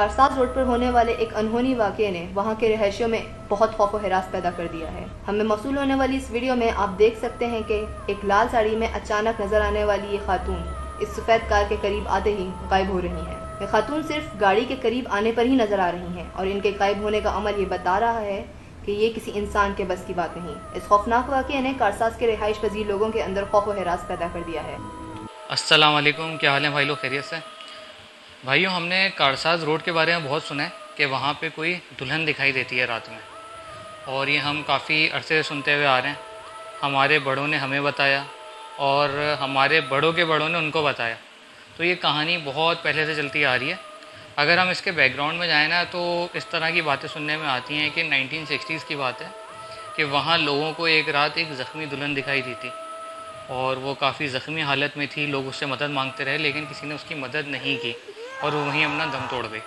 Karsaz road पर होने वाले एक अनहोनी वाक़ये ने वहां के रहायशियों में बहुत खौफ और हिरास पैदा कर दिया है। हमें मौसूल होने वाली इस वीडियो में आप देख सकते हैं कि एक लाल साड़ी में अचानक नजर आने वाली ये खातून इस सफ़ेद कार के करीब आते ही गायब हो रही हैं। ये खातून सिर्फ गाड़ी के करीब आने पर ही नजर आ रही हैं और इनके गायब होने का अमल ये बता रहा है कि ये किसी इंसान के बस की बात नहीं। इस खौफनाक वाक़ये ने कारसाज के रिहाइश पजीर लोगों के अंदर खौफ और हिरास पैदा कर दिया है। अस्सलाम वालेकुम, क्या हाल है भाई लोग, खैरियत से? भाइयों, हमने कारसाज रोड के बारे में बहुत सुना है कि वहाँ पे कोई दुल्हन दिखाई देती है रात में, और ये हम काफ़ी अरसे से सुनते हुए आ रहे हैं। हमारे बड़ों ने हमें बताया और हमारे बड़ों के बड़ों ने उनको बताया, तो ये कहानी बहुत पहले से चलती आ रही है। अगर हम इसके बैकग्राउंड में जाएँ ना, तो इस तरह की बातें सुनने में आती हैं कि 1960s की बात है कि वहाँ लोगों को एक रात एक ज़ख्मी दुल्हन दिखाई दी थी और वो काफ़ी ज़ख्मी हालत में थी। लोग उससे मदद मांगते रहे लेकिन किसी ने उसकी मदद नहीं की और वो वहीं अपना दम तोड़ गई।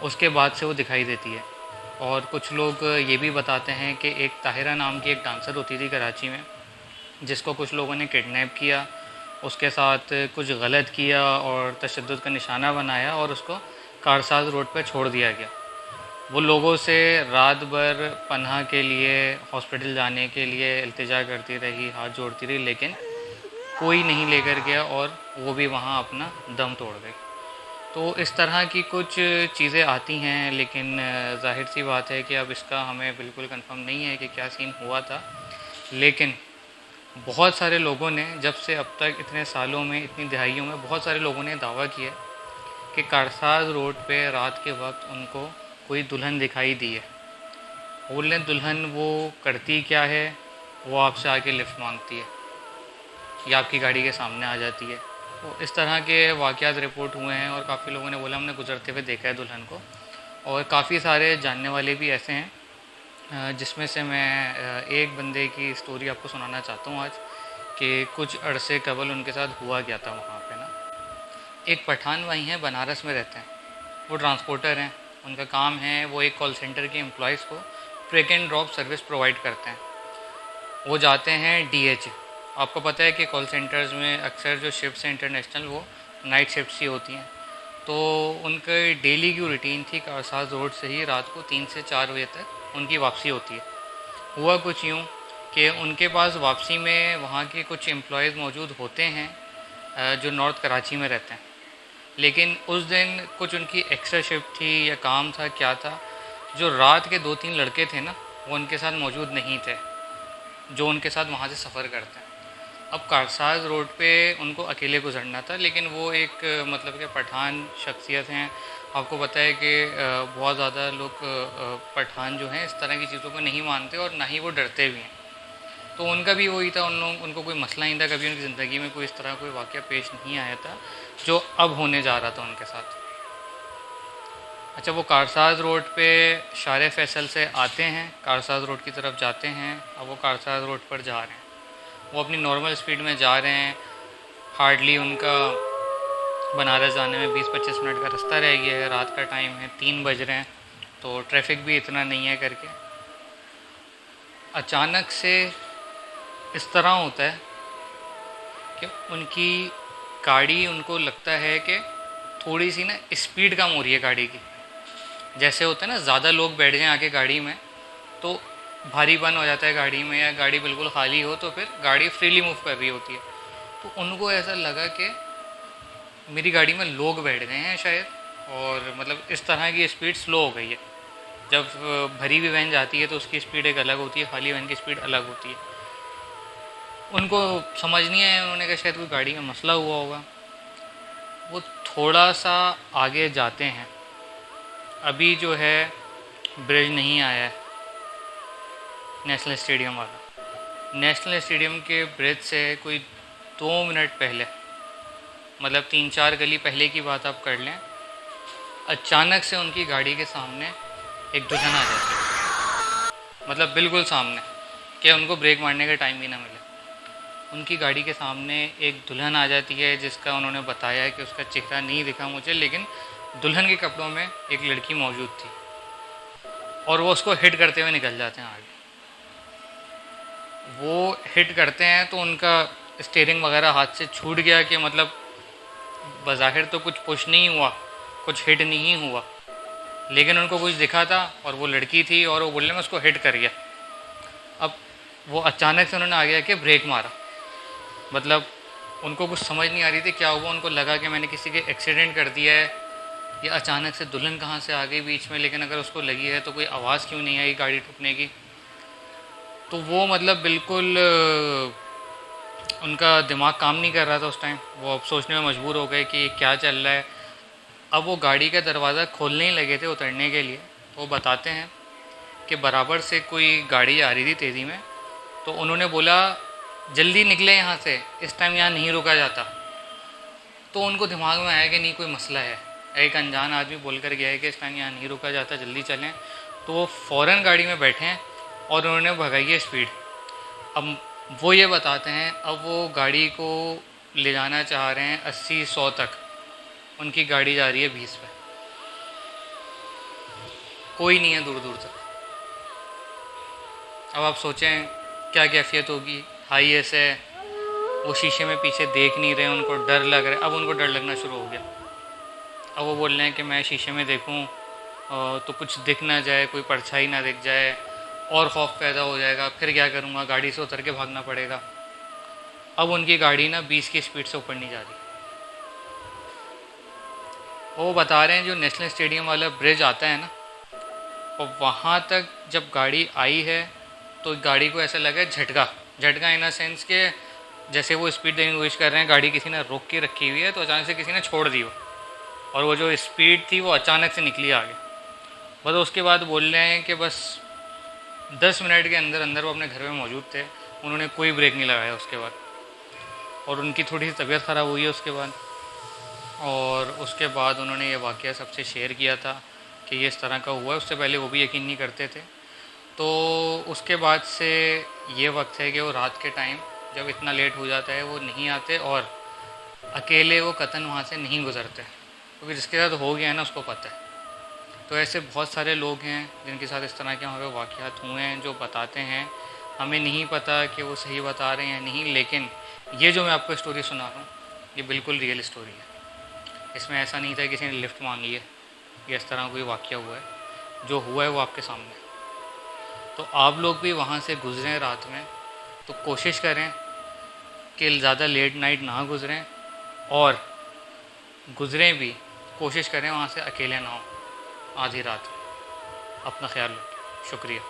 उसके बाद से वो दिखाई देती है। और कुछ लोग ये भी बताते हैं कि एक ताहिरा नाम की एक डांसर होती थी कराची में, जिसको कुछ लोगों ने किडनैप किया, उसके साथ कुछ गलत किया और तशद्दुद का निशाना बनाया और उसको कारसाज रोड पर छोड़ दिया गया। वो लोगों से रात भर पनाह के लिए, हॉस्पिटल जाने के लिए इल्तिजा करती रही, हाथ जोड़ती रही, लेकिन कोई नहीं लेकर गया और वो भी वहाँ अपना दम तोड़ गई। तो इस तरह की कुछ चीज़ें आती हैं, लेकिन ज़ाहिर सी बात है कि अब इसका हमें बिल्कुल कंफर्म नहीं है कि क्या सीन हुआ था। लेकिन बहुत सारे लोगों ने, जब से अब तक इतने सालों में, इतनी दहाइयों में, बहुत सारे लोगों ने दावा किया कि कारसाज रोड पे रात के वक्त उनको कोई दुल्हन दिखाई दी है। बोल लें दुल्हन वो करती क्या है, वो आपसे आके लिफ्ट मांगती है या आपकी गाड़ी के सामने आ जाती है। तो इस तरह के वाक़यात रिपोर्ट हुए हैं और काफ़ी लोगों ने बोला हमने गुजरते हुए देखा है दुल्हन को। और काफ़ी सारे जानने वाले भी ऐसे हैं, जिसमें से मैं एक बंदे की स्टोरी आपको सुनाना चाहता हूँ आज, कि कुछ अरसे कबल उनके साथ हुआ क्या था वहाँ पे ना। एक पठान भाई हैं, बनारस में रहते हैं। वो ट्रांसपोर्टर हैं। उनका काम है, वो एक कॉल सेंटर के एम्प्लॉयज़ को track and drop service provide करते हैं। वो जाते हैं डीएच। आपको पता है कि कॉल सेंटर्स में अक्सर जो शिफ्ट्स हैं इंटरनेशनल, वो नाइट शिफ्ट्स ही होती हैं। तो उनके डेली की रूटीन थी, कारसाज रोड से ही रात को 3 से 4 बजे तक उनकी वापसी होती है। हुआ कुछ यूँ कि उनके पास वापसी में वहाँ के कुछ एम्प्लॉयज़ मौजूद होते हैं, जो नॉर्थ कराची में रहते हैं। लेकिन उस दिन कुछ उनकी एक्स्ट्रा शिफ्ट थी या काम था, क्या था, जो रात के 2-3 लड़के थे ना, वो उनके साथ मौजूद नहीं थे, जो उनके साथ वहाँ से सफ़र करते हैं। अब कारसाज रोड पे उनको अकेले गुजरना था, लेकिन वो एक मतलब कि पठान शख्सियत हैं। आपको पता है कि बहुत ज़्यादा लोग पठान जो हैं इस तरह की चीज़ों को नहीं मानते और ना ही वो डरते भी हैं। तो उनका भी वही था, उनको कोई मसला नहीं था, कभी उनकी ज़िंदगी में कोई इस तरह कोई वाक़या पेश नहीं आया था जो अब होने जा रहा था उनके साथ। अच्छा, वो कारसाज रोड पे शारे फैसल से आते हैं, कारसाज रोड की तरफ जाते हैं। अब वो कारसाज रोड पर जा रहे हैं, वो अपनी नॉर्मल स्पीड में जा रहे हैं। हार्डली उनका बनारस जाने में 20-25 मिनट का रास्ता रह गया है। रात का टाइम है, 3 बज रहे हैं, तो ट्रैफिक भी इतना नहीं है करके। अचानक से इस तरह होता है कि उनकी गाड़ी, उनको लगता है कि थोड़ी सी ना स्पीड कम हो रही है गाड़ी की। जैसे होता है ना, ज़्यादा लोग बैठ जाएं आके गाड़ी में तो भारीपन हो जाता है गाड़ी में, या गाड़ी बिल्कुल खाली हो तो फिर गाड़ी फ्रीली मूव कर रही होती है। तो उनको ऐसा लगा कि मेरी गाड़ी में लोग बैठ गए हैं शायद, और मतलब इस तरह की स्पीड स्लो हो गई है। जब भरी हुई वैन जाती है तो उसकी स्पीड एक अलग होती है, खाली वैन की स्पीड अलग होती है। उनको समझ नहीं आया, उन्होंने कहा शायद कोई गाड़ी में मसला हुआ होगा। वो थोड़ा सा आगे जाते हैं, अभी जो है ब्रिज नहीं आया है, नेशनल स्टेडियम वाला। नेशनल स्टेडियम के ब्रिज से कोई 2 मिनट पहले, मतलब 3-4 गली पहले की बात आप कर लें, अचानक से उनकी गाड़ी के सामने एक दुल्हन आ जाती है। मतलब बिल्कुल सामने, कि उनको ब्रेक मारने का टाइम भी ना मिले। उनकी गाड़ी के सामने एक दुल्हन आ जाती है, जिसका उन्होंने बताया है कि उसका चेहरा नहीं दिखा मुझे, लेकिन दुल्हन के कपड़ों में एक लड़की मौजूद थी, और वो उसको हिट करते हुए निकल जाते हैं आगे। वो हिट करते हैं तो उनका स्टीयरिंग वगैरह हाथ से छूट गया, कि मतलब बज़ाहिर तो कुछ पुश नहीं हुआ, कुछ हिट नहीं हुआ, लेकिन उनको कुछ दिखा था और वो लड़की थी और वो बोलने में उसको हिट कर गया। अब वो अचानक से उन्होंने आगे आके ब्रेक मारा, मतलब उनको कुछ समझ नहीं आ रही थी क्या हुआ। उनको लगा कि मैंने किसी के एक्सीडेंट कर दिया है, या अचानक से दुल्हन कहाँ से आ गई बीच में, लेकिन अगर उसको लगी है तो कोई आवाज़ क्यों नहीं आई गाड़ी ठुकने की। तो वो मतलब बिल्कुल उनका दिमाग काम नहीं कर रहा था उस टाइम। वो अब सोचने में मजबूर हो गए कि क्या चल रहा है। अब वो गाड़ी का दरवाज़ा खोलने ही लगे थे उतरने के लिए, तो वो बताते हैं कि बराबर से कोई गाड़ी आ रही थी तेज़ी में, तो उन्होंने बोला जल्दी निकले यहाँ से, इस टाइम यहाँ नहीं रुका जाता। तो उनको दिमाग में आया कि नहीं कोई मसला है, एक अनजान आदमी बोल कर गया है कि इस टाइम यहाँ नहीं रुका जाता, जल्दी चलें। तो वो फ़ौरन गाड़ी में बैठे हैं और उन्होंने भगाई है स्पीड। अब वो ये बताते हैं, अब वो गाड़ी को ले जाना चाह रहे हैं 80-100 तक, उनकी गाड़ी जा रही है 20 पे, कोई नहीं है दूर दूर तक। अब आप सोचें क्या कैफियत होगी। हाई एस है, वो शीशे में पीछे देख नहीं रहे, उनको डर लग रहा है। अब उनको डर लगना शुरू हो गया। अब वो बोल रहे हैं कि मैं शीशे में देखूं तो कुछ दिख ना जाए, कोई परछाई ना दिख जाए, और खौफ पैदा हो जाएगा, फिर क्या करूँगा, गाड़ी से उतर के भागना पड़ेगा। अब उनकी गाड़ी ना 20 की स्पीड से ऊपर नहीं जा रही। वो बता रहे हैं जो नेशनल स्टेडियम वाला ब्रिज आता है ना, और वहाँ तक जब गाड़ी आई है तो गाड़ी को ऐसा लगा झटका, झटका इन अ सेंस के जैसे वो स्पीड देने की कोशिश कर रहे हैं, गाड़ी किसी ने रोक के रखी हुई है तो अचानक से किसी ने छोड़ दी हो, और वो जो स्पीड थी वो अचानक से निकली आगे। बस उसके बाद बोल रहे हैं कि बस 10 मिनट के अंदर अंदर वो अपने घर में मौजूद थे, उन्होंने कोई ब्रेक नहीं लगाया उसके बाद, और उनकी थोड़ी सी तबीयत ख़राब हुई है उसके बाद। और उसके बाद उन्होंने ये वाक़या सबसे शेयर किया था कि ये इस तरह का हुआ है। उससे पहले वो भी यकीन नहीं करते थे। तो उसके बाद से ये वक्त है कि वो रात के टाइम जब इतना लेट हो जाता है वो नहीं आते, और अकेले वो कतन वहाँ से नहीं गुज़रते, क्योंकि जिसके साथ हो गया है ना उसको पता है। तो ऐसे बहुत सारे लोग हैं जिनके साथ इस तरह के वहाँ पे वाक़यात हुए हैं, जो बताते हैं। हमें नहीं पता कि वो सही बता रहे हैं या नहीं, लेकिन ये जो मैं आपको स्टोरी सुना रहा हूँ ये बिल्कुल रियल स्टोरी है। इसमें ऐसा नहीं था किसी ने लिफ्ट मांगी है या इस तरह कोई वाक़या हुआ है। जो हुआ है वो आपके सामने। तो आप लोग भी वहाँ से गुज़रें रात में तो कोशिश करें कि ज़्यादा लेट नाइट ना गुज़रें, और गुज़रें भी कोशिश करें वहाँ से अकेले ना हो आधी रात। अपना ख्याल रखें। शुक्रिया।